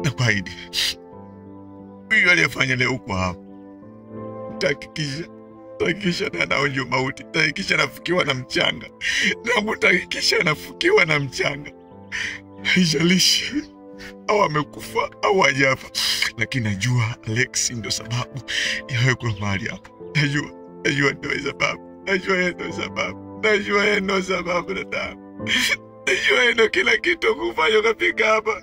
Nakuahidi. Huyu aliyefanya leo uko hapa. Tahakikisha na anaonja mauti. Tahakikisha nafukiwa na mchanga. Na tahakikisha nafukiwa na mchanga. Haijalishi au amekufa au hajafa. Lakini najua Alex ndio sababu ya wewe kuwa mahali hapa. Najua ndio sababu. Najua ndio sababu dada. Najua ndio kila kitu kufanya kufika hapa.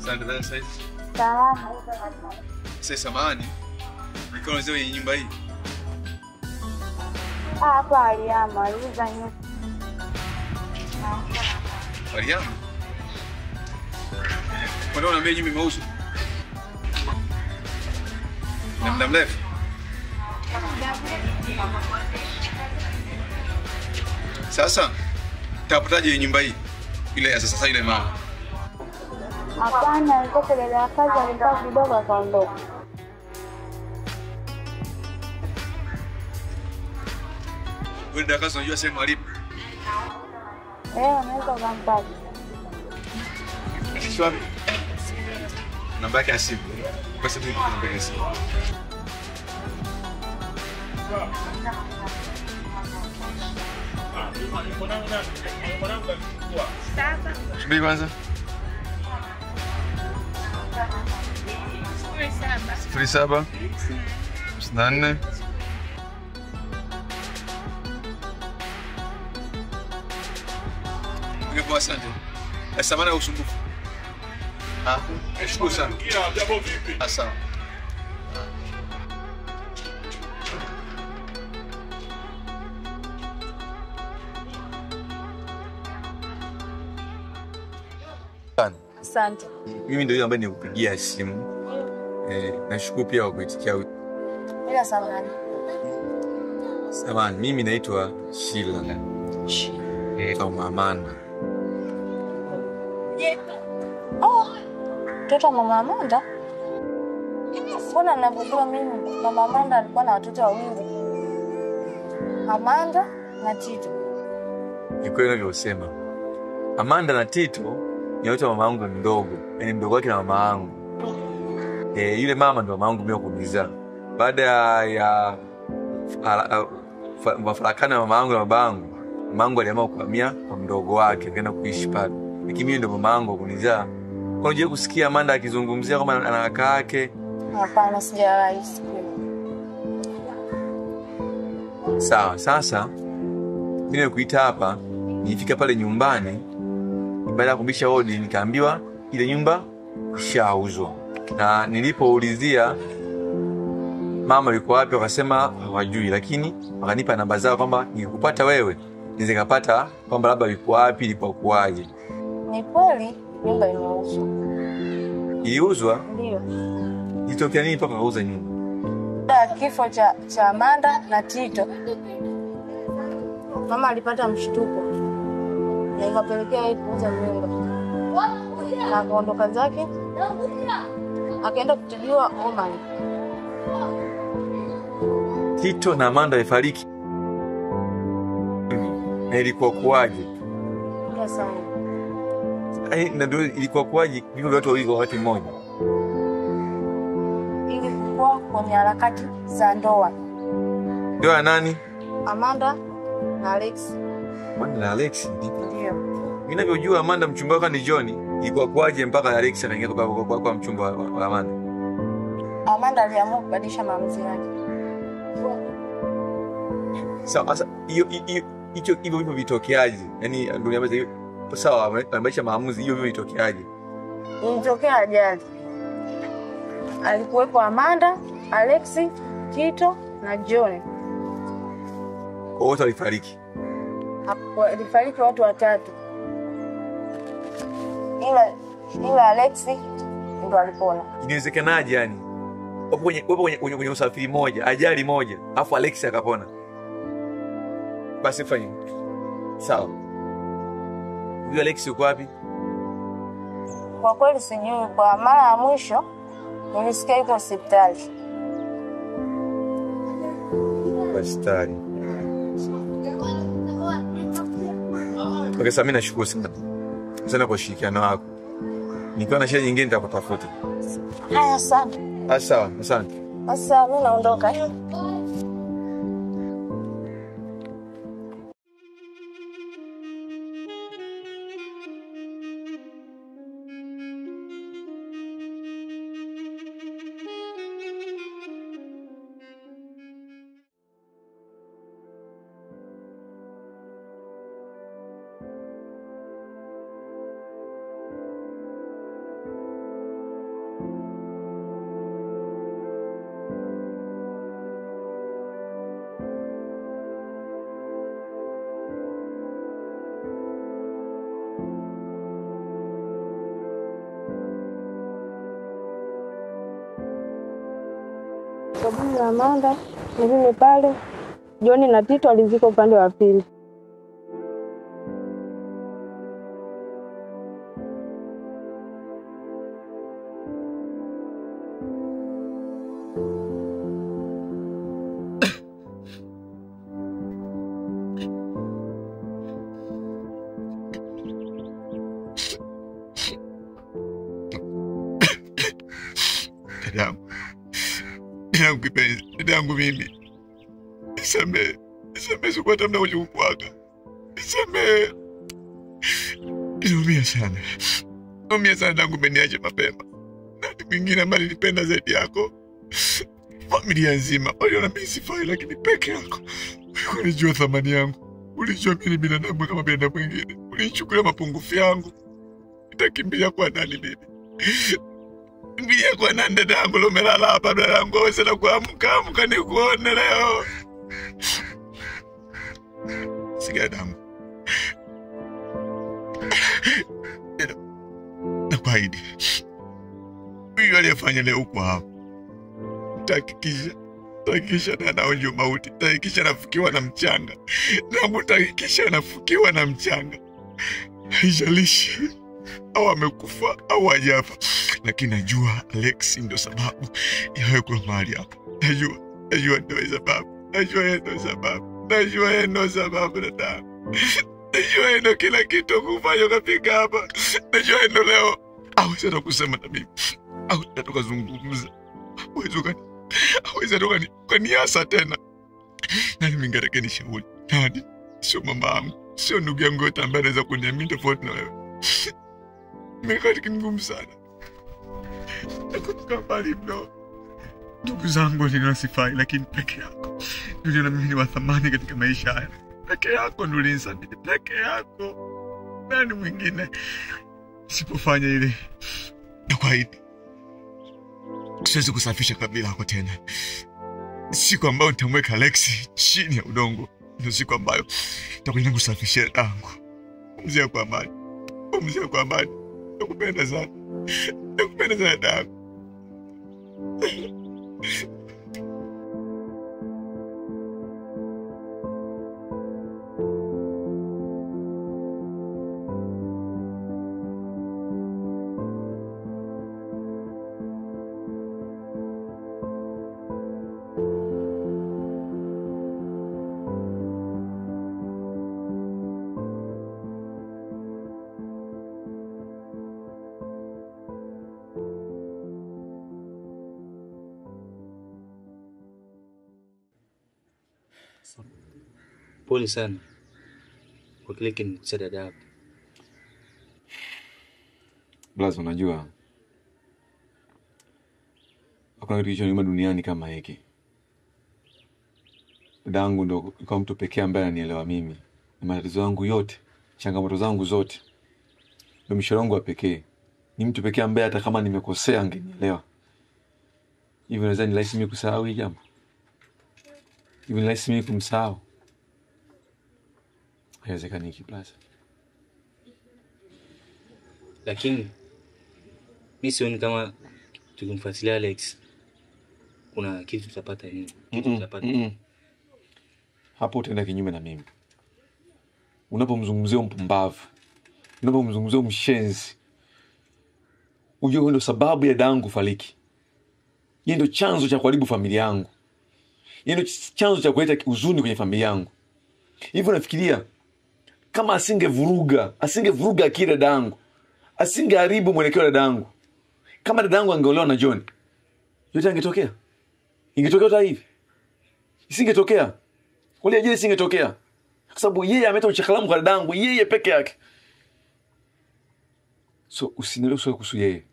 Asante dada saizi. Salama. Sasa samahani. Niko nzee kwenye nyumba hii. Hapa Aliama, aliuza nyumba. Aliama? Kwa nini unaambia nyumba imeuzwa? Na muda mrefu? Sasa tapataje nyumba hii? Ile ya sasa ile mama. Hapana, alikuwa kwa dada kazi, alikaa kidogo akaondoka. Wewe dada kazi unajua sehemu alipo? Unaweza kumpata. Shwari. Namba yake ya simu. Kwa sababu namba yake ya simu. Subiri kwanza. 07 54 Ngepo asante. Samahani kwa usumbufu. Nashukuru sana. Jambo vipi? Asante. Asante. Mimi ndio yule ambaye nikupigia simu. Nashukuru pia kwa kuitikia. Bila samahani. Samahani, mimi naitwa Sheila. Au Amanda. Mtoto mama Amanda? Mbona ninavyojua mimi mama Amanda alikuwa na watoto wawili. Amanda na Tito. Ni kweli unavyosema. Amanda na Tito ni watoto wa mama yangu mdogo. Yaani mdogo wake na mama yangu. Yule mama ndo mama yangu mimi kunizaa. Baada ya mafarakano ya mama yangu na baba yangu, mama yangu aliamua kuhamia kwa mdogo wake akaenda kuishi pale. Lakini mimi ndo mama yangu kunizaa. Kwa nini kusikia Amanda akizungumzia kama ana kaka yake? Hapana, sijawahi sikia. Sawa, sasa mimi nikuita hapa, nilifika pale nyumbani, baada ya kubisha hodi nikaambiwa ile nyumba ishauzwa. Na nilipoulizia mama yuko wapi, wakasema hawajui, lakini wakanipa namba zao kwamba nikupata wewe niweze kupata kwamba labda yuko wapi, ilipokuaje. Ni kweli nyumba imeuzwa. Iliuzwa? Ndio. Ilitokea nini mpaka kauza nyumba? Kifo cha Amanda na Tito. Mama alipata mshtuko. Na ikapelekea yeye kuuza nyumba. Na akaondoka zake. Akaenda kutibiwa Oman. Tito na Amanda walifariki. Na ilikuwa kuaje? Ndio sana. Ndio ilikuwa kuaje hivyo watu wawili kwa wakati mmoja? Ilikuwa kwenye harakati za ndoa. Ndoa nani? Amanda na Alex. Amanda na Alex? Ndio. Mimi ninavyojua Amanda mchumba wake ni Johnny. Ilikuwa kuaje mpaka Alex akaingia kwa mchumba wa Amanda? Amanda aliamua kubadilisha maamuzi yake. Sasa hiyo hivyo vitokeaje? Yaani dunia mzima sawa amebadilisha maamuzi, hiyo vitokeaje? Ilitokea ajali. alikuwepo Amanda, Alexi, Tito na John. Wote walifariki. Walifariki watu 3. Ila Alexi ndo alipona. Inawezekanaje yani? Wapo kwenye usafiri moja, ajali moja, afu Alexi akapona. Basi fanya. Sawa. Huyo Alexi yuko wapi? Kwa kweli sijui, kwa mara ya mwisho nilisikia yuko hospitali. Hospitali. Okay, sasa mimi nashukuru sana kwa ushirikiano wako. Nikiwa na shida nyingine nitakutafuta. Haya, asante. Sawa, asante. Sasa mimi naondoka. Kaburi la Amanda ni pale. John na Tito alizika upande wa pili. Dadangu mimi. Nisamehe sikuwa tamna kujukuaga. Nisamehe. Naumia sana. Naumia sana dadangu, umeniacha mapema. Nani mwingine ambaye nilipenda zaidi yako? Familia nzima waliona mimi sifai, lakini peke yako ulijua thamani yangu. Ulijua mimi ni binadamu kama binadamu mwingine. Ulichukulia mapungufu yangu. Nitakimbia kwa nani mimi? Mbia kwa nani dadangu leo umelala hapa dadangu, wewe sana kuamka nikuone leo. Sikia dadangu. Nakuahidi. Huyu aliyefanya leo huko hapo. Tahakikisha na naonjo mauti. Tahakikisha nafukiwa na mchanga. Na tahakikisha nafukiwa na mchanga. Haijalishi au amekufa au hajafa. Lakini najua Alexi ndio sababu ya kwa mahali hapa. Najua ndio sababu. Najua ndio sababu dada. Najua ndio kila kitu kufanya kafika hapa. Najua ndio leo. Au sasa kusema na mimi. Au natoka zungumza. Hawezi toka kwa niasa tena. Nani mingareke ni shauri. Nani? Sio mama yangu. Sio ndugu yangu yote ambaye anaweza kuniamini tofauti na wewe. Mingareke ni ngumu sana. Nakutoka mbali mno. Ndugu zangu ninasifai, lakini peke yako ndio na mimi ni wa thamani katika maisha haya. Peke yako ndio ulinisaidia, peke yako. Nani mwingine? Sipofanya ile nakuahidi siwezi kusafisha kabila yako tena. Siku ambayo nitamweka Alexi chini ya udongo ndio siku ambayo nitakwenda kusafisha dangu. Mzee kwa amani. Nakupenda sana. Nakupenda sana dangu. Pole sana kwa kile kinikusa dada. Blazo, unajua hakuna kitu kilichoniuma duniani kama hiki. Dadangu ndo kwa mtu pekee ambaye ananielewa mimi. Na matatizo yangu yote, changamoto zangu zote. Ndio mshauri wangu wa pekee. Ni mtu pekee ambaye hata kama nimekosea angenielewa. Hivi unaweza ni rahisi mimi kusahau hili jambo? Hivi ni rahisi mimi kumsahau? Haiwezekani kiplaza. Lakini mimi sioni kama tukimfuatilia Alex kuna kitu tutapata nini? Hapo utaenda kinyume na mimi. Unapomzungumzia mpumbavu, unapomzungumzia mshenzi, ujue ndio sababu ya dangu fariki. Yeye ndio chanzo cha kuharibu familia yangu. Yeye ndio chanzo cha kuleta huzuni kwenye familia yangu. Hivyo nafikiria kama asingevuruga akili ya dadangu, asingeharibu mwelekeo wa dadangu. Kama dadangu angeolewa na John, yote angetokea? Ingetokea hata hivi? Isingetokea. Wale ajili isingetokea. Kwa sababu yeye ameleta uchakalamu kwa dadangu, yeye peke yake. So usinielewe kuhusu yeye.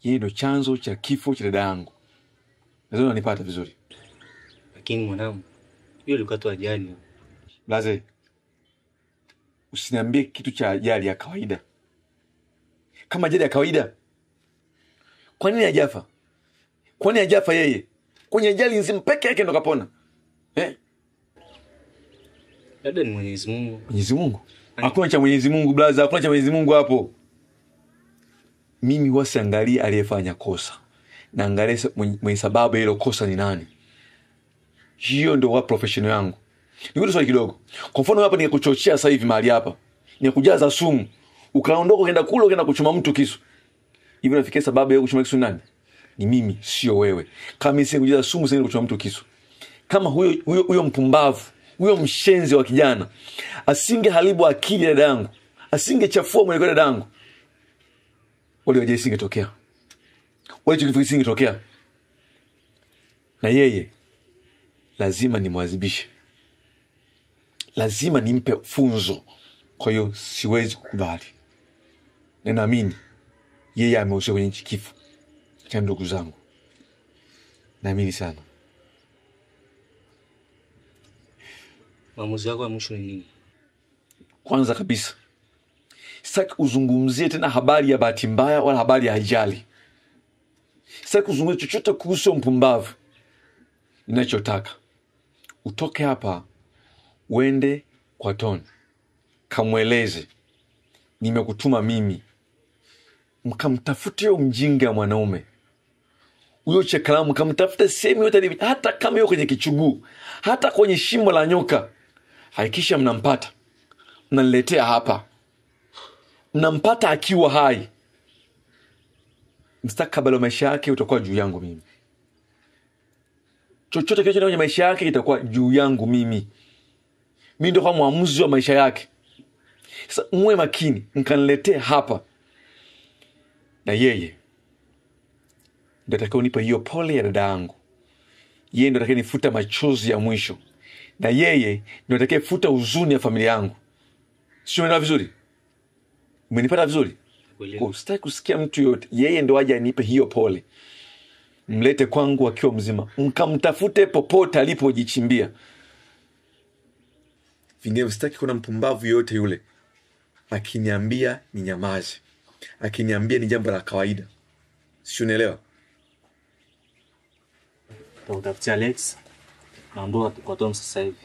Yeye ndio chanzo cha kifo cha dadangu. Lazima unanipata vizuri. Lakini mwanangu, hiyo ilikuwa tu ajali. Blaze, usiniambie kitu cha ajali ya kawaida. Kama ajali ya kawaida, kwa nini hajafa? Kwa nini hajafa yeye? Kwenye ajali nzima peke yake ndo kapona. Labda ni Mwenyezi Mungu. Mwenyezi Mungu? Hakuna cha Mwenyezi Mungu blaza, hakuna cha Mwenyezi Mungu hapo. Mimi wasiangalia aliyefanya kosa. Na angalia mwenye sababu hilo kosa ni nani. Hiyo ndio wa professional yangu. Nikuulize swali kidogo. Kwa mfano hapa ningekuchochea sasa hivi mahali hapa, nikujaza sumu, ukaondoka ukaenda kule ukaenda kuchoma mtu kisu. Hivi nafikia sababu ya kuchoma kisu nani? Ni mimi, sio wewe. Kama mimi singekujaza sumu singekuja kuchoma mtu kisu. Kama huyo mpumbavu, huyo mshenzi wa kijana asingeharibu akili ya dadangu, asingechafua mwelekeo wa dadangu, wale waje singetokea. Wale tukifiki singetokea. Na yeye lazima nimwadhibishe. Lazima nimpe funzo. Kwa hiyo siwezi kukubali. Na naamini yeye amehusika kwenye kifo cha ndugu zangu. Naamini sana. Maamuzi yako ya mwisho ni nini? Kwanza kabisa, sitaki uzungumzie tena habari ya bahati mbaya wala habari ya ajali. Sitaki uzungumzie chochote kuhusu mpumbavu. Ninachotaka utoke hapa uende kwa Tony, kamweleze nimekutuma mimi, mkamtafute huyo mjinga mwanaume, huyo chekalamu, kamtafute sehemu yote, hata kama yuko kwenye kichuguu, hata kwenye shimo la nyoka. Hakikisha mnampata, mnaniletea hapa. Mnampata akiwa hai. Mustakabali wa maisha yake utakuwa juu yangu mimi. Chochote kile kwenye maisha yake kitakuwa juu yangu mimi. Mimi ndio kama mwamuzi wa maisha yake. Sasa muwe makini, mkaniletea hapa. Na yeye ndio atakayonipa hiyo pole ya dada yangu. Yeye ndio atakayenifuta machozi ya mwisho. Na yeye ndio atakayefuta huzuni ya familia yangu. Sio umeelewa vizuri? Umenipata vizuri? Kwa sitaki kusikia mtu yote. Yeye ndio aje anipe hiyo pole. Mlete kwangu akiwa mzima. Mkamtafute popote alipojichimbia. Vinginevyo sitaki kuna mpumbavu yote yule akiniambia ni nyamaze, akiniambia ni jambo la kawaida. Sio unaelewa? Utafutia Alex na ndoa kwa Tom sasa hivi.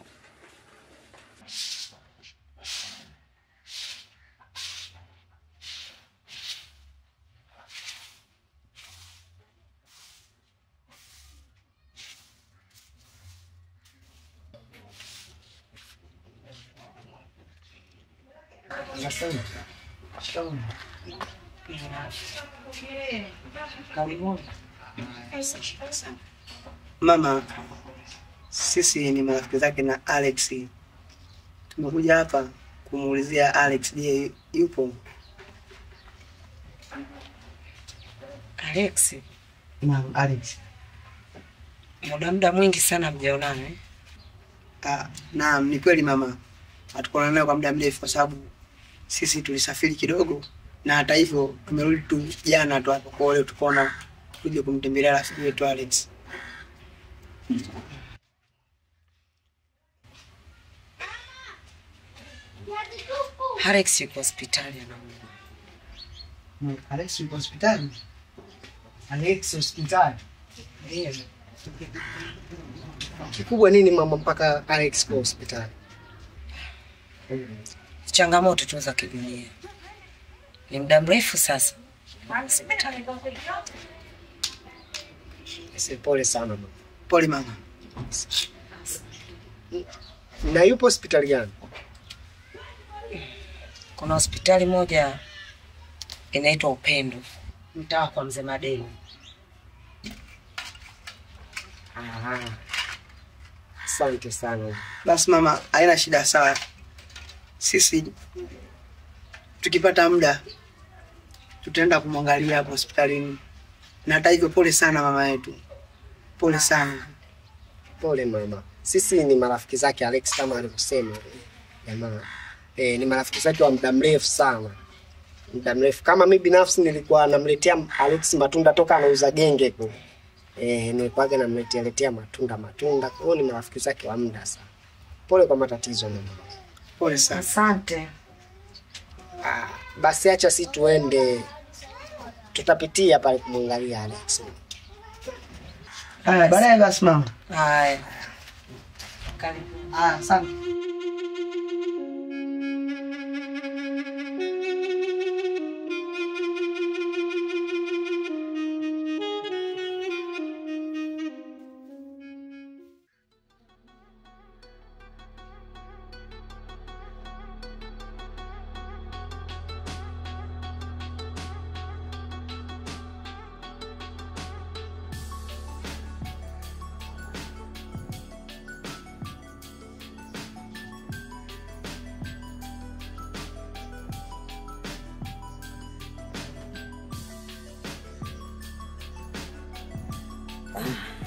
Mama, sisi ni marafiki zake na Alex. Tumekuja hapa kumuulizia Alex, je, yupo? Alex? Naam, Alex. Muda mwingi sana mjaonana eh? Naam, ni kweli mama. Hatukuonana naye kwa muda mrefu kwa sababu sisi tulisafiri kidogo, na hata hivyo tumerudi tu jana tu hapo, kwa leo tukaona tuje kumtembelea rafiki yetu Alex. Alex yuko hospitali anaumwa. Alex yuko hospitali? Alex hospitali? Ndio. Kikubwa nini mama mpaka Alex kwa hospitali? Changamoto tu za kidunia. Ni muda mrefu sasa. Pole sana mama. Pole mama. Na yupo hospitali gani? Kuna hospitali moja inaitwa Upendo. Mtaa kwa Mzee Madeni. Asante sana. Basi mama, haina shida sawa. Sisi tukipata muda tutaenda kumwangalia hapo hospitalini. Na hata hivyo pole sana mama yetu. Pole sana. Pole mama. Sisi ni marafiki zake Alex kama alivyosema. Jamaa. Ni marafiki zake wa muda mrefu sana. Muda mrefu. Kama mimi binafsi nilikuwa namletea Alex matunda toka anauza genge huko. Nilikuwa namletea matunda. Kwa hiyo ni marafiki zake wa muda sana. Pole kwa matatizo mama. Pole sana. Asante. Basi acha si tuende. Tutapitia pale kumwangalia Alex. Haya, baadaye basi mama. Haya. Karibu. Asante.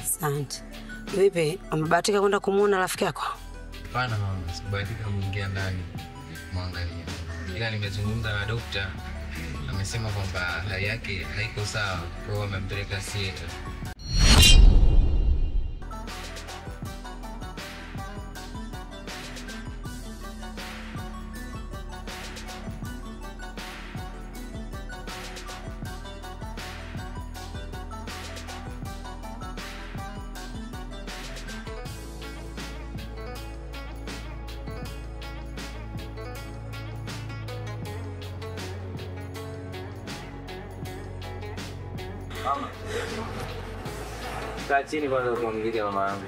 Asante. Vipi, umebahatika kwenda kumuona rafiki yako? Hapana mama, sikubahatika kuingia ndani muangalia. Ila nimezungumza na daktari. Amesema kwamba hali yake haiko sawa, kwa hiyo amempeleka theater. Kaa chini kwanza kumwambia mama yangu.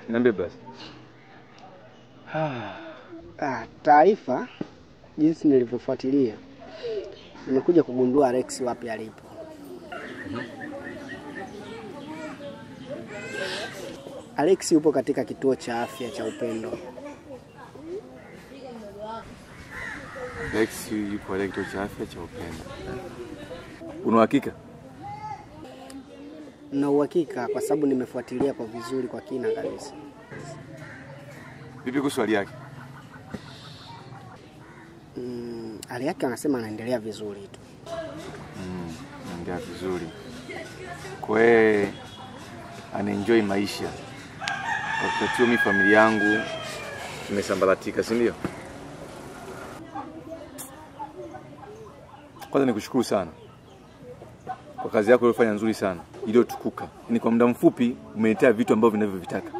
Niambie basi. Taarifa jinsi nilivyofuatilia. Nimekuja kugundua Alex wapi alipo. Alex yupo katika kituo cha afya cha Upendo. Alex yupo katika kituo cha afya cha Upendo. Una uhakika? Na uhakika kwa sababu nimefuatilia kwa vizuri kwa kina kabisa. Vipi kuhusu hali yake? Hali yake anasema anaendelea vizuri tu. Anaendelea vizuri. Kwa hiyo anaenjoy maisha. Wakati mimi familia yangu imesambaratika, si ndio? Kwanza nikushukuru sana kwa kazi yako uliyofanya nzuri sana, iliyotukuka. Ni kwa muda mfupi umeletea vitu ambavyo ninavyovitaka.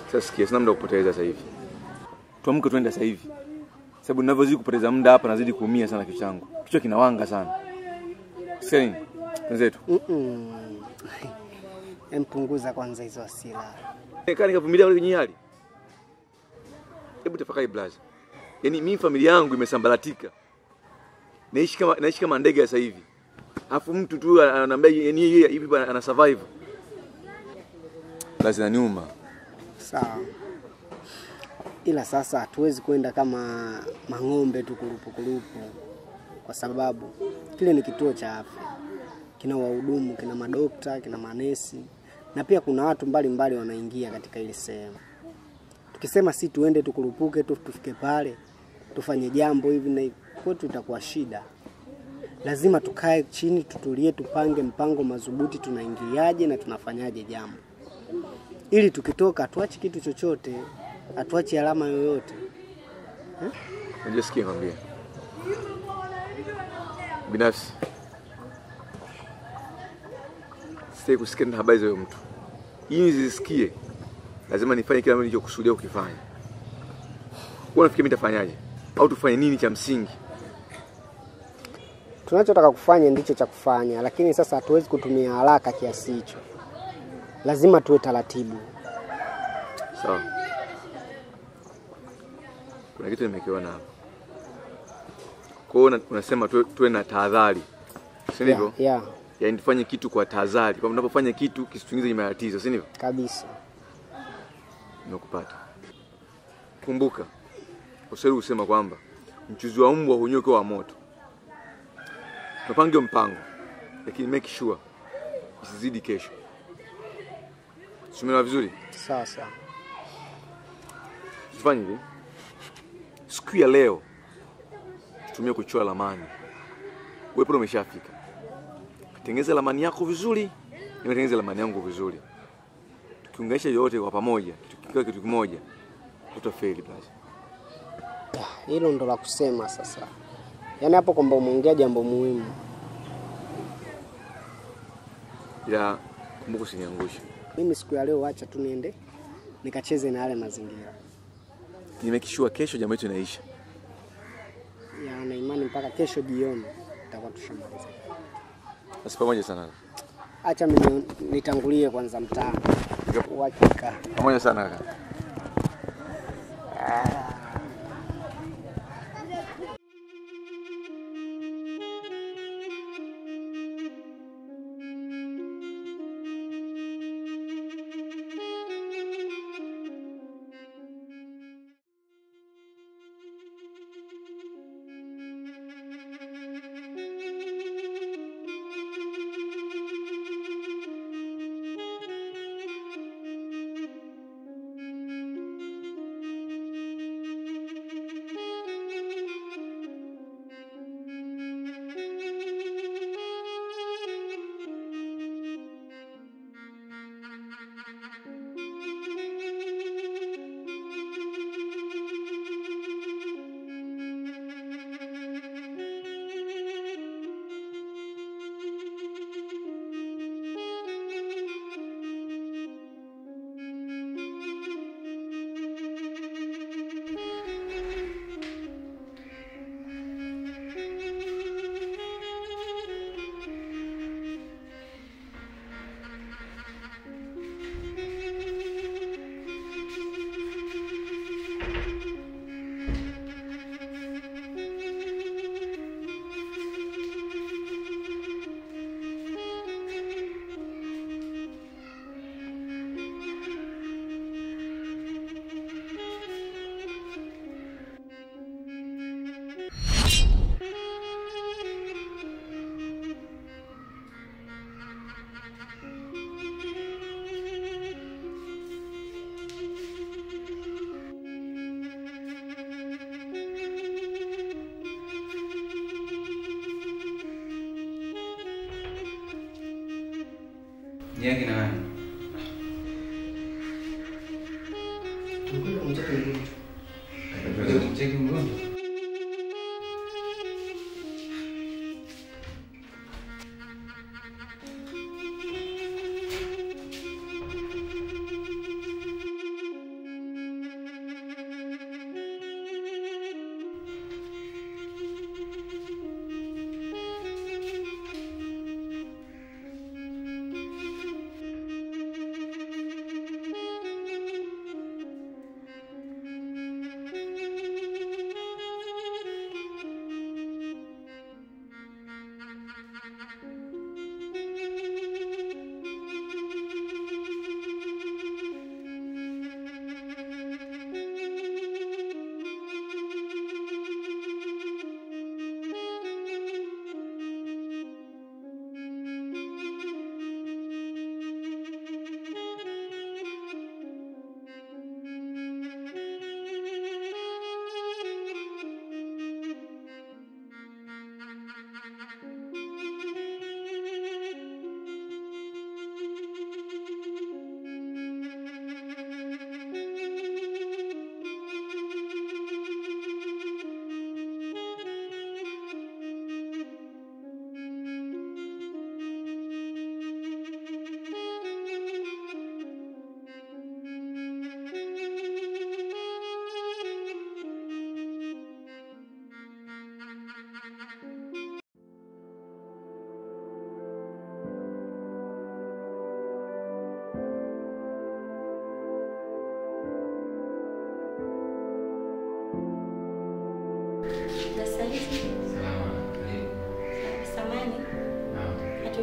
Sasa sikia, sina muda kupoteza sasa hivi. Tuamke tuende sasa hivi. Sababu ninavyozidi kupoteza muda hapa nazidi kuumia sana kichwa changu. Kichwa kinawanga sana. Sasa nini? Wenzetu. Empunguza kwanza hizo hasira. Kaa nikavumilia kwenye hali. Hebu tafakari blaza. Yaani mimi familia yangu imesambaratika. Naishi kama ndege sasa hivi. Alafu mtu tu ananiambia yeye hivi bwana ana survive. Lazima niuma. Sawa. Ila sasa hatuwezi kwenda kama mang'ombe tu kurupu. kwa sababu kile ni kituo cha afya. Kina wahudumu, kina madokta, kina manesi, na pia kuna watu mbalimbali wanaingia katika ile sehemu. Tukisema si tuende tukurupuke tufike pale, tufanye jambo hivi na kwetu itakuwa shida. Lazima tukae chini, tutulie, tupange mpango madhubuti, tunaingiliaje na tunafanyaje jambo. Ili tukitoka tuache kitu chochote, atuache alama yoyote. Unajisikia kwambia? Binafsi sitaki kusikia na habari za huyo mtu. Ili nizisikie lazima nifanye kila mtu nilichokusudia ukifanya. Wewe unafikiri mimi nitafanyaje? Au tufanye nini cha msingi? Tunachotaka kufanya ndicho cha kufanya, lakini sasa hatuwezi kutumia haraka kiasi hicho. Lazima tuwe taratibu. Sawa. Kuna kitu nimekiona hapa. Kwa hiyo unasema tuwe na tahadhari. Si ndivyo? Yeah. Yaani tufanye kitu kwa tahadhari. Kwa unapofanya kitu kisituingize kwenye matatizo, si ndivyo? Kabisa. Nimekupata. Kumbuka, Uswahili usema kwamba mchuzi wa mbwa hunyoka wa moto. Tupange mpango, lakini make sure isizidi kesho. Tumeelewa vizuri? Sawa sawa. Tufanye hivi. Siku ya leo tutumie kuchora ramani. Wewe pro umeshafika. Tengeneza ramani yako vizuri, nimetengeneza ramani yangu vizuri. Tukiunganisha yote kwa pamoja, tukikaa kitu kimoja, tutafeli basi. Hilo ndo la kusema sasa. Yaani hapo kwamba umeongea jambo muhimu. Ya, kumbuka usiniangushe. Mimi siku ya leo acha tu niende nikacheze na yale mazingira. Nimekishua kesho jambo letu inaisha. Ya, na imani mpaka kesho jioni tutakuwa tushamaliza. Basi pamoja sana. Acha mimi nitangulie kwanza mtaani. Uhakika. Pamoja sana kaka. Ni yake na nani? Mcheki mgonjwa.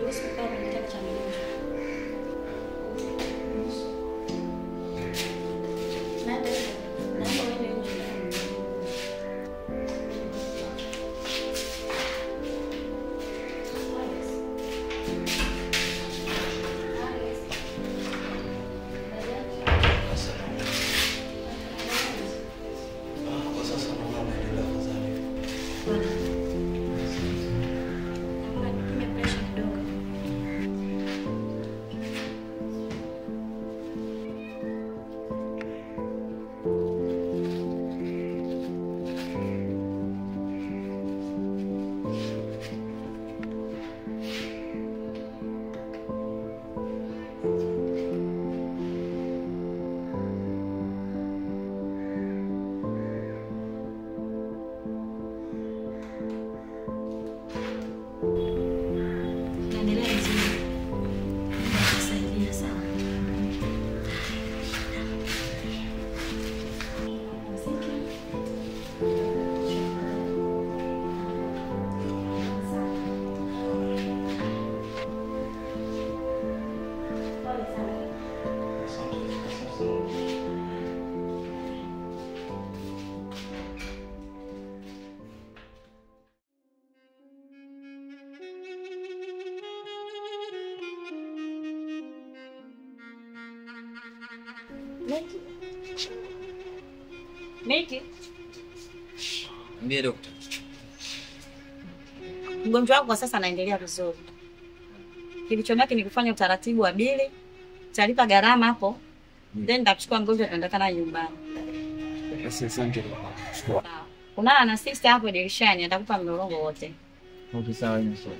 haniruhusu kukaa kwenye kitanda cha mgonjwa. Naomba uende nje. Meki. Ndiye daktari. Mgonjwa wako sasa anaendelea vizuri. Kilichomaki ni kufanya utaratibu wa bili, utalipa gharama hapo. Then nitachukua mgonjwa tunaenda naye nyumbani. Asante. Kuna na sister hapo dirishani atakupa mlolongo wote. Okay, sawa ni sawa.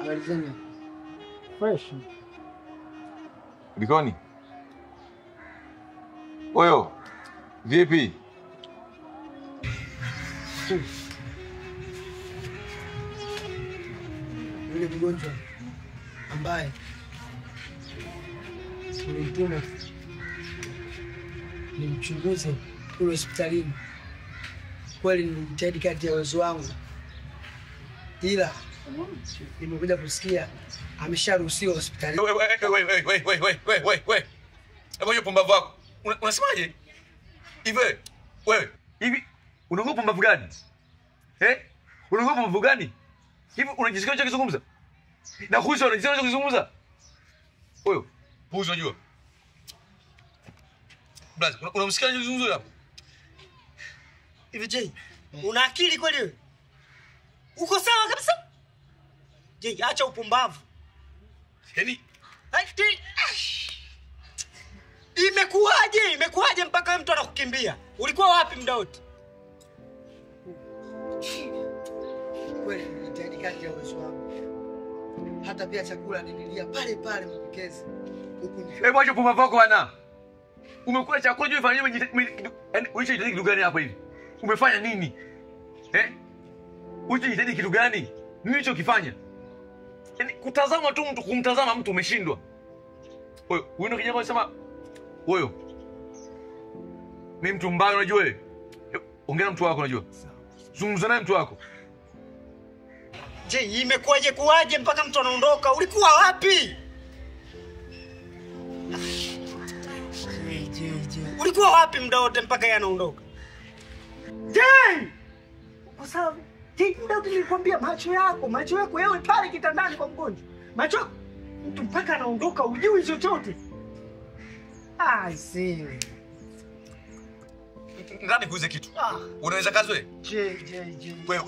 Alizenya. Fresh. Likoni? Oyo. Vipi? Yule mgonjwa ambaye ulimtuma nimchunguze kule hospitalini, kweli nilijitahidi kadri ya uwezo wangu, ila nimekuja kusikia amesharuhusiwa hospitalini. Hebu pumbavu wako. Unasemaje? Hivi unaogopa pumbavu gani? Unaogopa pumbavu gani? Hivi unajisikia unachozungumza? Na kuhusu unajisikia unachozungumza? Wewe, puuzi unajua. Blaza, unamsikia unachozungumza hapo? Hivi je, una akili kweli wewe? Uko sawa kabisa? Je, acha upumbavu. Yaani, Imekuwaje mpaka mtu anakukimbia? Ulikuwa wapi muda wote? Kweli nilitahidi kadri ya uwezo wangu. Hata pia chakula nililia pale pale mpokezi. Hebu acha pumbavu wako bwana. Umekula chakula juu ifanye yaani unajitahidi kitu gani hapa hivi? Umefanya nini? Unajitahidi kitu gani? Nini ulichokifanya? Yaani kutazama tu mtu, kumtazama mtu umeshindwa. Wewe, unaona kijana anasema wewe. Mimi mtu mbaya unajua wewe. Ongea na mtu wako unajua. Zungumza naye mtu wako. Je, imekuwaje mpaka mtu anaondoka? Ulikuwa wapi? Ulikuwa wapi muda wote mpaka yeye anaondoka? Je! Kwa sababu muda wote nilikwambia macho yako wewe pale kitandani kwa mgonjwa. Macho mtu mpaka anaondoka hujui chochote. See. Ngani kuuze kitu? Unaweza kazi wewe? Je. Wewe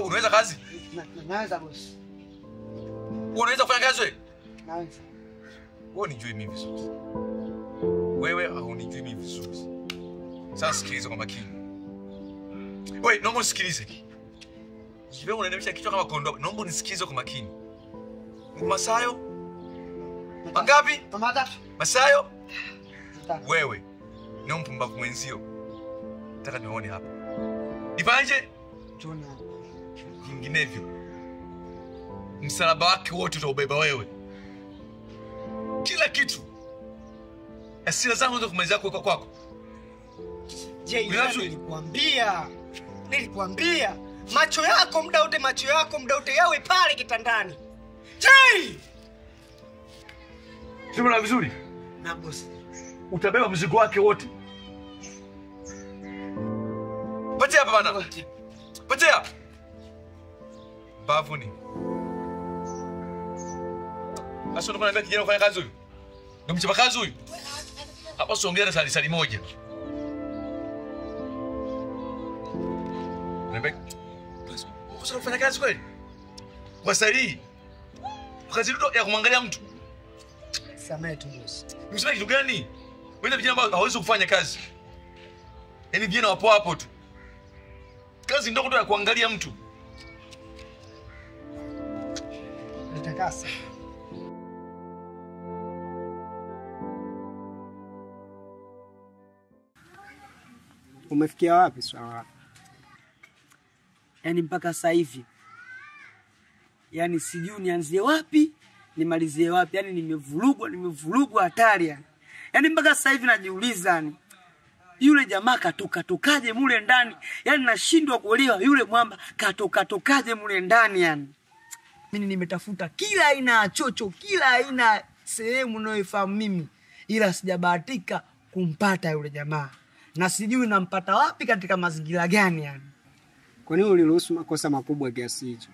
unaweza kazi? Naweza boss. Unaweza kufanya kazi wewe? Naweza. Wewe unijui mimi vizuri. Wewe haunijui mimi vizuri. Sasa sikiliza kwa makini. Wewe naomba usikilize. Wewe unaniamisha kichwa kama kondoo. Naomba unisikilize kwa makini. Masayo? Mangapi? Matatu. Masayo? Wewe ni mpumbavu mwenzio. Nataka nione hapa. Nifanye? Tuna. Vinginevyo msalaba wake wote utaubeba wewe. Kila kitu. Hasira zangu ndio kumaliza kwako. Je, nilikwambia macho yako muda wote yawe pale kitandani. Je! Sema vizuri. Na boss. Utabeba mzigo wake wote. Patia hapa bana. Patia. Bavuni. Aso ndo kuna kijana kufanya kazi huyu. Ndio mchapa kazi huyu. Hapa songea na sali moja. Nebe. Uko kufanya kazi kweli? Kwa sali. Kazi ndio ya kumwangalia mtu. Samehe tu boss. Msema kitu gani? Wewe vijana ambao hawezi kufanya kazi. Yaani vijana wapo hapo tu. Kazi ndogo tu ya kuangalia mtu. Nitakasa. Umefikia wapi swala? Yaani mpaka sasa hivi. Yaani sijui nianzie wapi, nimalizie wapi. Yaani nimevurugwa hatari yani. Yaani mpaka sasa hivi najiuliza yani. Yule jamaa katokaje mule ndani? Yaani nashindwa kuelewa yule mwamba katokaje mule ndani yani. Mimi nimetafuta kila aina ya chocho, kila aina sehemu ninayoifahamu mimi, ila sijabahatika kumpata yule jamaa. Na sijui nampata wapi katika mazingira gani yani. Kwa nini uliruhusu makosa makubwa kiasi hicho?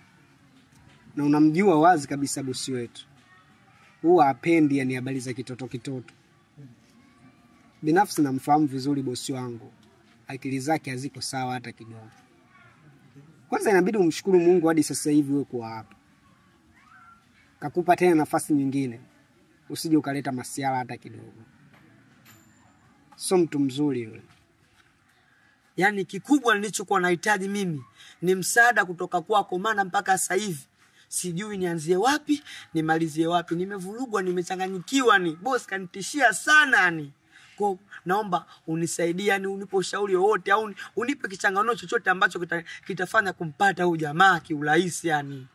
Na unamjua wazi kabisa bosi wetu. Huwa hapendi yani habari za kitoto. Binafsi namfahamu vizuri bosi wangu. Akili zake haziko sawa hata kidogo. Kwanza inabidi umshukuru Mungu hadi sasa hivi wewe kwa hapa. Kakupa tena nafasi nyingine. Usije ukaleta masiala hata kidogo. Sio mtu mzuri yule. Yaani kikubwa nilichokuwa nahitaji mimi ni msaada kutoka kwako, maana mpaka sasa hivi sijui nianzie wapi, nimalizie wapi. Nimevurugwa, nimechanganyikiwa ni. Boss kanitishia sana ni. Kwa naomba unisaidie yani, unipe ushauri wowote au unipe kichanganuo chochote ambacho kitafanya kumpata huyu jamaa kiurahisi yani.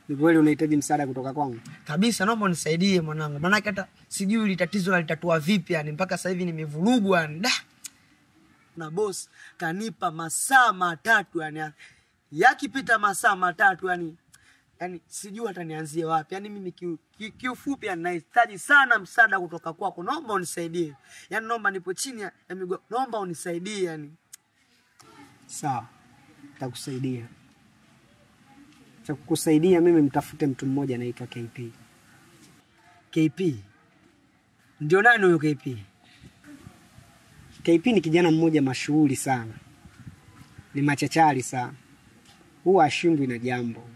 Ni kweli unahitaji msaada kutoka kwangu? Kabisa, naomba unisaidie mwanangu. Maana hata sijui ile tatizo litatua vipi yani, mpaka sasa hivi nimevurugwa yani. Na boss kanipa masaa 3 yani. Yakipita masaa 3 yani sijui hata nianzie wapi. Yani mimi kiufupi yani nahitaji sana msaada kutoka kwako. Naomba unisaidie. Yani naomba nipo chini ya miguu. Naomba unisaidie yani. Sawa. Nitakusaidia. Cha kukusaidia mimi mtafute mtu mmoja anaitwa KP. KP? Ndio nani huyo KP? KP ni kijana mmoja mashuhuri sana. Ni machachari sana. Huwa ashindwi na jambo.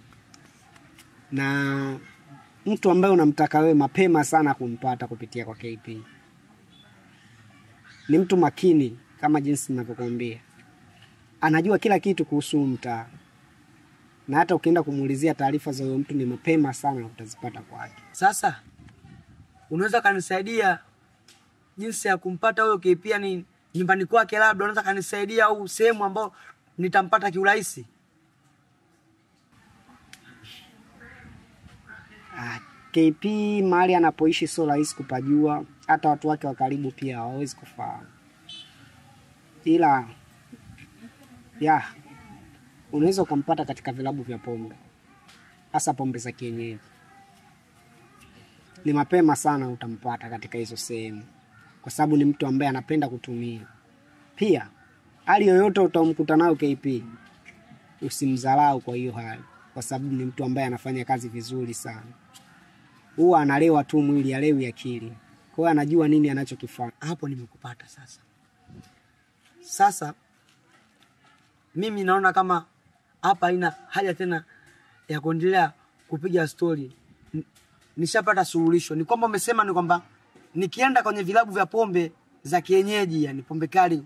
Na mtu ambaye unamtaka wewe mapema sana kumpata kupitia kwa KP. Ni mtu makini kama jinsi ninavyokuambia. Anajua kila kitu kuhusu mtaa. Na hata ukienda kumuulizia taarifa za huyo mtu ni mapema sana utazipata kwake. Sasa unaweza kanisaidia jinsi ya kumpata huyo KP yani nyumbani kwake, labda unaweza kanisaidia au sehemu ambayo nitampata kiurahisi? KP mahali anapoishi sio rahisi kupajua, hata watu wake wa karibu pia hawawezi kufahamu. Ila unaweza kumpata katika vilabu vya pombe. Hasa pombe za kienyeji. Ni mapema sana utampata katika hizo sehemu. Kwa sababu ni mtu ambaye anapenda kutumia. Pia hali yoyote utamkuta nayo KP, usimdharau kwa hiyo hali, kwa sababu ni mtu ambaye anafanya kazi vizuri sana. Huwa analewa tu mwili, alewi akili. Kwa hiyo anajua nini anachokifanya. Hapo nimekupata sasa. Sasa mimi naona kama hapa haina haja tena ya kuendelea kupiga story. Nishapata suluhisho. Ni kwamba umesema ni kwamba nikienda kwenye vilabu vya pombe za kienyeji yani pombe kali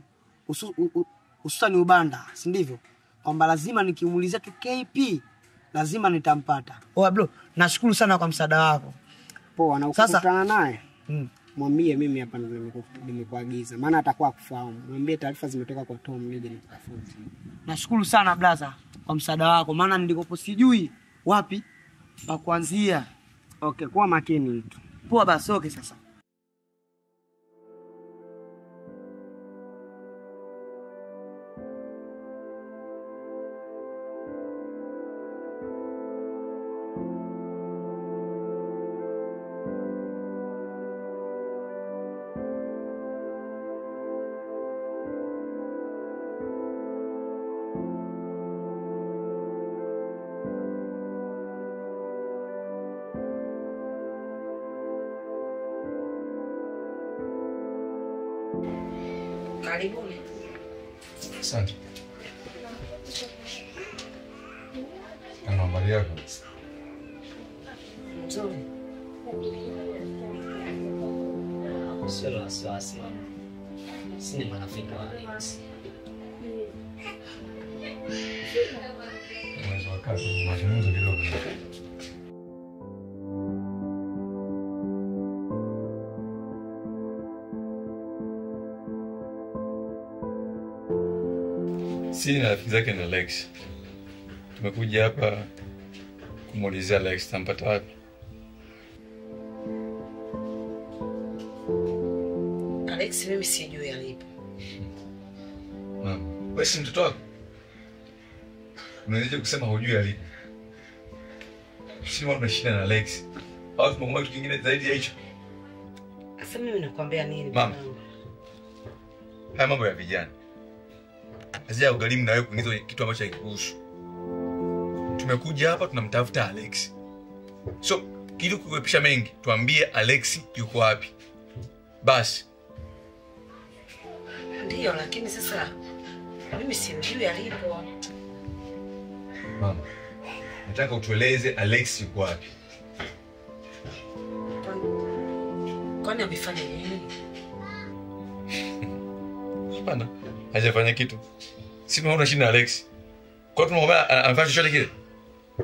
hususan ubanda, si ndivyo? Kwamba lazima nikimuulizia tu KP lazima nitampata. Oa bro, nashukuru sana kwa msaada wako. Poa, na ukikutana naye mwambie mimi hapa nimekuagiza, maana atakuwa kufahamu. Mwambie taarifa zimetoka kwa Tom nije nikutafute. Nashukuru sana brother kwa msaada wako, maana nilikopo sijui wapi Pa kuanzia. Okay, kuwa makini tu. Poa basi, okay sasa. Karibuni. Asante. Kama habari yako? Nzuri. Sio la wasiwasi. Sisi ni marafiki wa Alex. Unaweza wakati mazungumzo kidogo. Si na rafiki zake na Alex. Tumekuja hapa kumuulizia Alex tampata wapi. Alex mimi sijui alipo. Mama, wewe si mtoto wako? Unaweza kusema hujui alipo. Sisi wana shida na Alex. Au tumemwona kitu kingine zaidi ya hicho. Sasa mimi nakwambia nini? Mama. Haya mambo ya vijana. Azia ughalimu na wewe kuingiza kitu ambacho hakikuhusu. Tumekuja hapa tunamtafuta Alex. So, ili kuepisha mengi, tuambie Alex yuko wapi. Basi. Ndio, lakini sasa mimi simjui alipo. Mama, nataka utueleze Alex yuko wapi. Kwani amefanya nini? Hapana, hajafanya kitu. Sisi tunaona shida na Alex. Kwa hiyo tunamwambia anafanya chochote kile.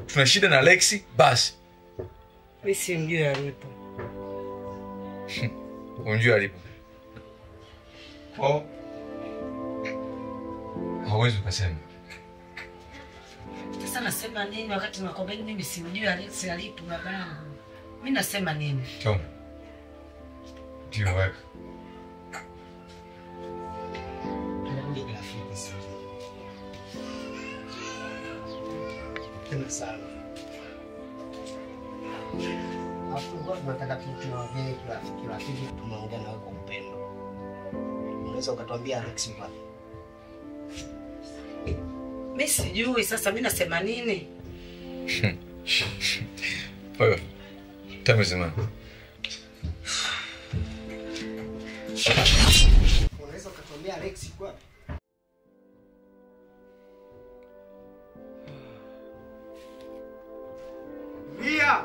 Tuna shida na Alex, basi. Mimi simjui alipo. Unjui alipo. Oh. Hawezi kusema. Sasa nasema nini wakati nakwambia mimi simjui Alex alipo babangu? Mimi nasema nini? Tom. Ndio wewe. Tena sana. Hapo kwa tunataka tunaongea kirafiki tunaongea nawe kwa upendo. Unaweza ukatuambia Alex wapi? Mimi sijui, sasa mimi nasema nini? Wewe. Tamesema. Unaweza ukatuambia Alex wapi? Mia.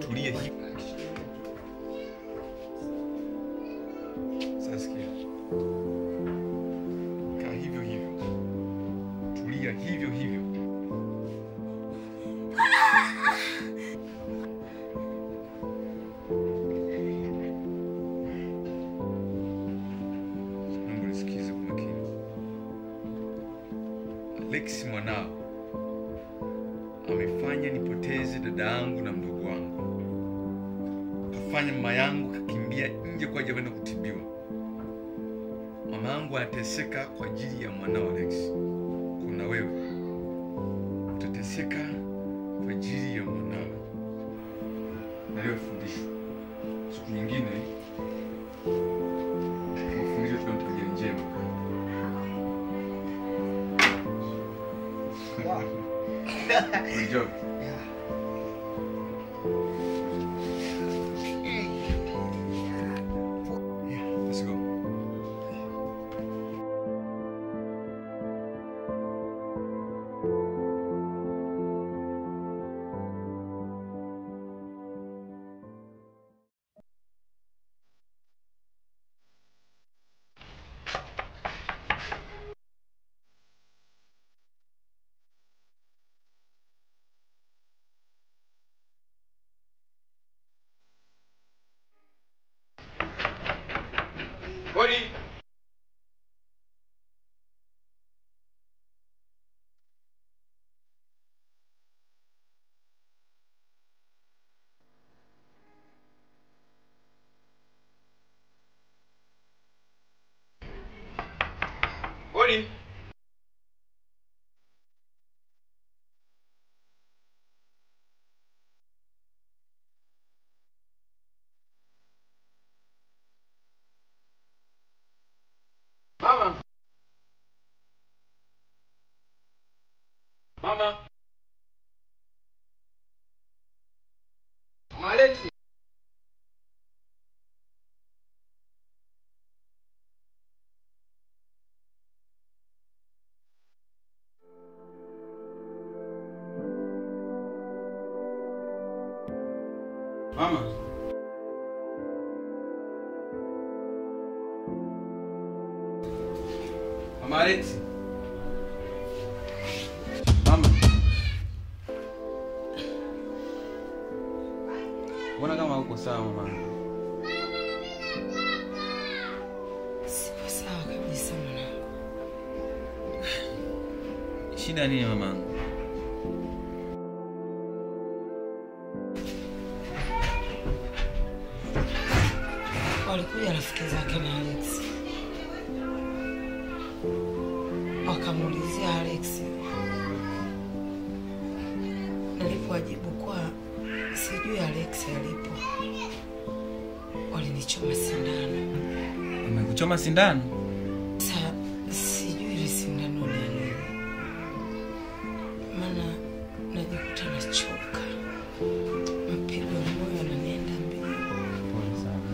Tulia hivi. Sasa sikia. Kaa hivyo hivyo. Tulia hivyo hivyo. Mungu nisikize kwa makini. Alex mwanao amefanya nipoteze dada yangu na mdogo wangu. Kafanya mama yangu kakimbia nje kwa ajili ya kutibiwa. Mama yangu anateseka kwa ajili ya mwanao Alex. Kuna wewe utateseka kwa ajili ya mwanao. Na leo fundisho. Siku nyingine mafundisho tunatabia njema. Good job. Let's go. Hodi. Mama. Mama. Mama Alexi. Mama. Mama Alexi. Mama. Mbona kama uko sawa mama? Sipo sawa kabisa mwanangu. Shida nini mamangu? Walikuja rafiki zake na Alex. Wakamuulizia Alex. Nilipowajibu kwa sijui Alex alipo, walinichoma sindano. Umekuchoma sindano? Sasa sijui ile sindano ni nini. Maana najikuta nachoka. Mapigo ya moyo yananienda mbio. Pole sana.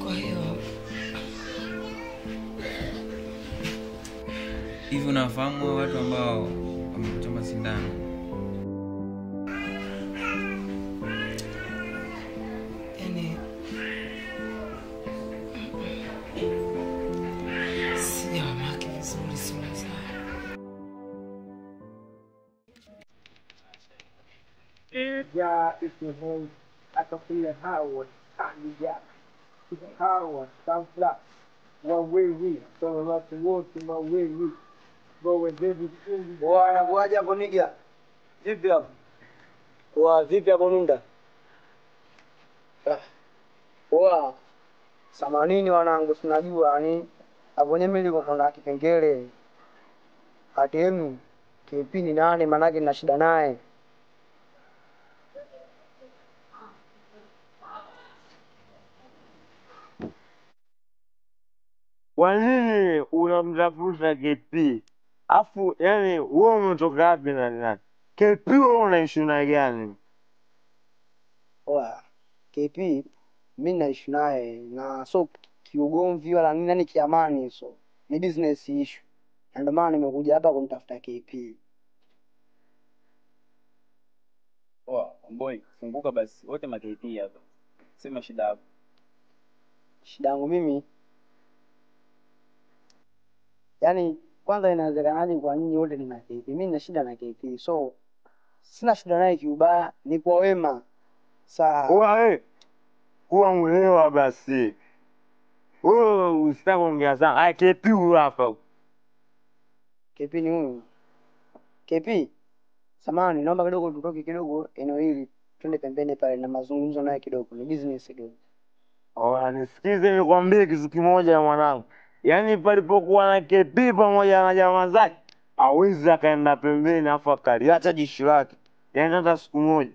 Kwa hiyo hivi unafahamu watu ambao wamekuchoma sindano? yani sijawamaki vizuri sura zao. Ja ifihoi atakuya hawa kanija hawa samfla wawewi so watu wote wawewi bowe David bwana bwaja hapo niga vipi hapo wa vipi hapo nunda wa samanini wanangu tunajua yani hapo nyeme liko kuna kipengele hati yenu kipini nane manake na shida naye. Kwa nini unamtafuta KP? Afu yani wewe umetoka wapi na nani? KP wewe unaishi na gani? Oa KP mimi naishi naye na so kiugomvi wala nini yani kiamani, so ni business issue. Ndio maana nimekuja hapa kumtafuta KP. Oa boy, funguka basi. Wote ma KP hapa. Sema shida yako. Shida yangu mimi yani kwanza inawezekanaje kwa nyinyi wote ni na KP? Mimi nina shida na KP. So sina shida naye kiubaya, ni kwa wema. Sawa. Oa kuwa mwelewa basi. Wewe usitaka kuongea sana. Ai KP huyu hapa. KP ni huyu. KP, samahani naomba kidogo tutoke kidogo eneo hili. Twende pembeni pale na mazungumzo naye kidogo. Ni business kidogo. Oa nisikize nikwambie kitu kimoja mwanangu. Yaani palipokuwa na KP pamoja na jamaa zake, hawezi akaenda pembeni afu akaliacha jishi lake. Yaani hata siku moja.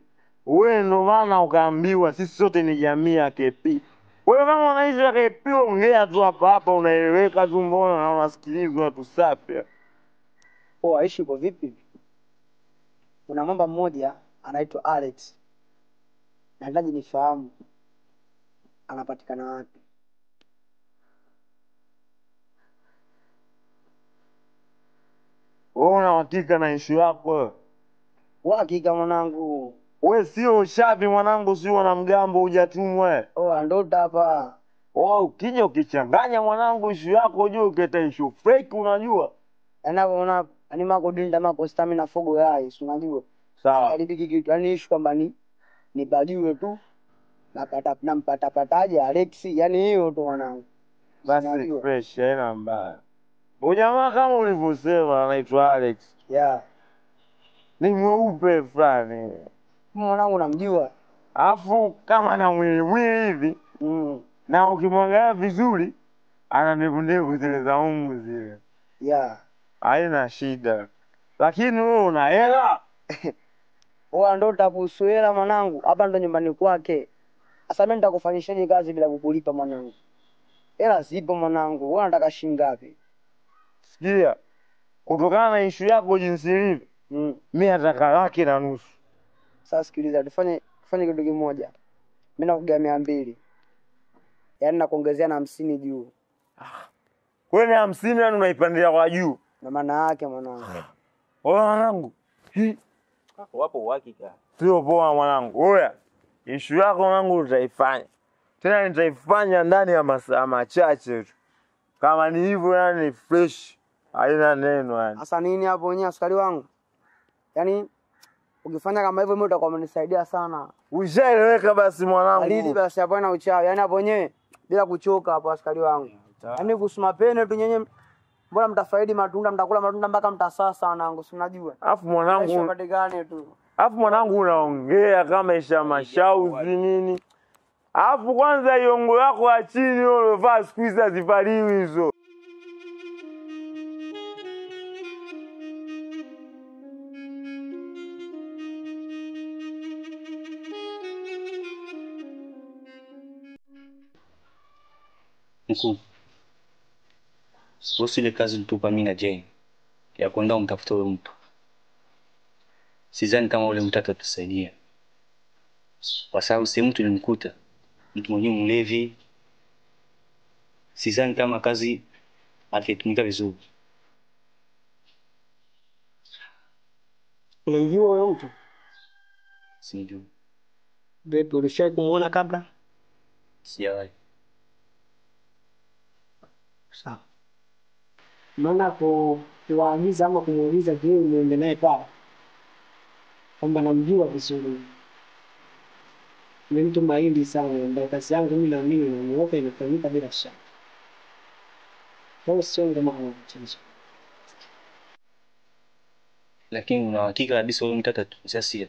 Wewe ndo maana ukaambiwa sisi sote ni jamii ya KP. Wewe kama unaishi na KP ongea tu hapa unaeleweka tu, mbona na unasikilizwa tu safi. Aishi kwa vipi? Kuna mamba mmoja anaitwa Alex. Nahitaji nifahamu anapatikana wapi. Wewe una uhakika na issue yako? Uhakika mwanangu. Wewe sio shapi mwanangu, sio na mgambo hujatumwa. Ndo hapa. Ukija ukichanganya mwanangu issue yako ujue uketa issue fake unajua. Unaona ani mako dinda mako stamina fogo yai, si unajua. Sawa. Alibiki kitu yani issue kwamba ni bajiwe tu. Nampata pataje Alex, yani hiyo tu mwanangu. Basi fresh haina mbaya. Ujamaa kama ulivyosema anaitwa Alex. Yeah. Ni mweupe fulani. Mwanangu namjua. Afu kama na mwili hivi. Na ukimwangalia vizuri ana ndevu zile za umu zile. Yeah. Haina shida. Lakini wewe una hela? Wewe ndo utakuhusu hela mwanangu. Hapa ndo nyumbani kwake. Sasa mimi nitakufanyishaje kazi bila kukulipa mwanangu? Hela zipo mwanangu. Wewe unataka shilingi ngapi? Sikia. Kutokana na issue yako jinsi ilivyo. Mimi nataka 1,500,000. Sasa sikiliza, tufanye kitu kimoja. Mimi nakugawa 200. Yaani nakuongezea na 50 juu. Kwani 50 yani unaipandia kwa juu? Na maana yake mwanangu. Oya mwanangu. Wapo uhakika. Sio poa mwanangu. Oya. Issue yako mwanangu utaifanya. Tena nitaifanya ndani ya masaa machache tu. Kama ni hivyo yani fresh. Haina neno yani. Sasa nini hapo wenyewe askari wangu? Yaani ukifanya kama hivyo mimi utakuwa umenisaidia sana. Ushaeleweka basi mwanangu. Alidi basi hapo na uchawi. Yaani hapo wenyewe bila kuchoka hapo askari wangu. Yaani kusema pene tu nyenye mbona mtafaidi matunda, mtakula matunda mpaka mtasasa wanangu, si unajua. Alafu mwanangu patikane tu. Alafu mwanangu unaongea kama isha mashauzi nini. Alafu kwanza hiyo nguo yako ya chini ulovaa siku hizi hazivaliwi hizo. Mkuu, kuhusu ile kazi nitupa mimi na Jane ya kwenda umtafuta yule mtu, sidhani kama ule mtu atatusaidia, kwa sababu sehemu tulimkuta mtu mwenyewe mlevi. Sidhani kama kazi ataitumika vizuri. Unamjua huyo mtu? Sijui. Vipi, ulishawahi kumuona kabla? Sijawahi. Sawa. Maana kuwaagiza ama kumuuliza je, niende naye pale, kwamba namjua vizuri. Ni mtu mahiri sana, ndio kazi yangu mimi na mimi namuoga inafanyika bila shaka. Kwa sio kama mchezo. Lakini una hakika kabisa wewe mtata tusiasia?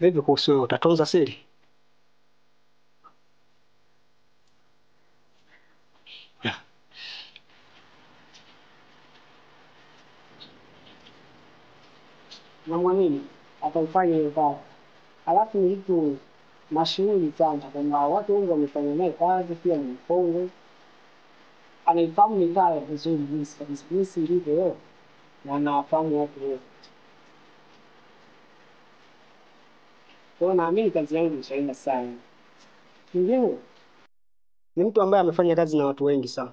Vipi kuhusu wewe, utatunza siri? Na mwanini ataufanya hiyo kazi. Alafu ni mtu mashuhuri sana, kwa watu wengi wamefanya naye kazi, pia ni mkongwe. Anaifahamu mitaa vizuri jinsi kabisa, jinsi ilivyo leo, na anawafahamu watu wote. Kwa naamini kazi yangu itaenda sana. Kingine ni mtu ambaye amefanya kazi na watu wengi sana.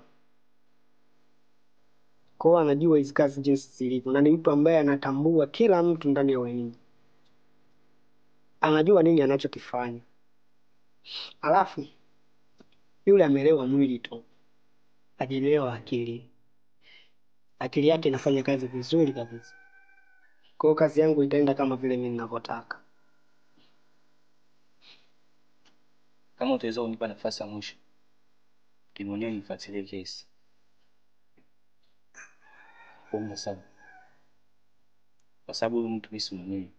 Kwa anajua hizo kazi jinsi zilivyo, na ni mtu ambaye anatambua kila mtu ndani ya wengi. Anajua nini anachokifanya. Alafu yule amelewa mwili tu, hajielewa akili. Akili yake inafanya kazi vizuri kabisa. Kwa kazi yangu itaenda kama vile mimi ninavyotaka. Kama utaweza unipa nafasi ya mwisho, kimwenyewe nifuatilie kesi. Kwa sababu kwa sababu mtu mimi